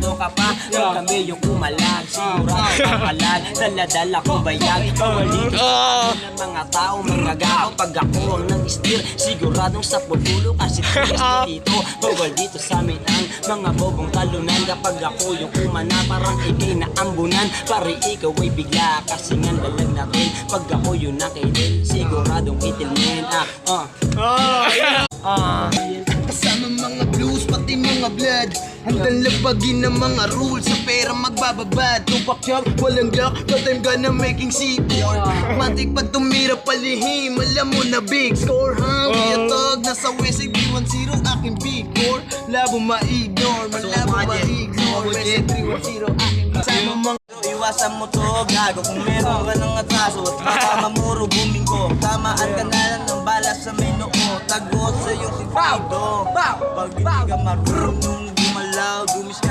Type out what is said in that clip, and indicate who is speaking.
Speaker 1: Nandito ka pa, kung kami yung kumalag. Sigurado kakalag, dala-dala kong bayag. Kawalito ng mga tao, mga gao. Pag ako ang nag-steer, siguradong sa putulo kasi tulis dito. Bawal dito sa amin ang mga bobong talunan. Kapag ako yung kumana, parang ikay na ambunan. Pare ikaw ay bigla, kasi nga lalag natin. Pag ako yung nakidil, siguradong itilmen.
Speaker 2: Kasama mga blues, pati mga blood. Handang labagin ng mga rules, sa pera magbababad. Tupak job, walang lock, but I'm gonna making seaboard. Matik pag tumira palihim, alam mo na big score, ha? Kiyatog, nasa West 310, aking big core. Labo ma-ignore, malabo ma-ignore. West 310, aking kasama mga
Speaker 1: Iwasan mo to, gago kung meron ka ng atraso at baka mamuro booming ko. Tamaan ka na lang ng bala sa may noo. Tagot sa iyong sentido. Pag hindi ka marunong gumalaw, gumis ka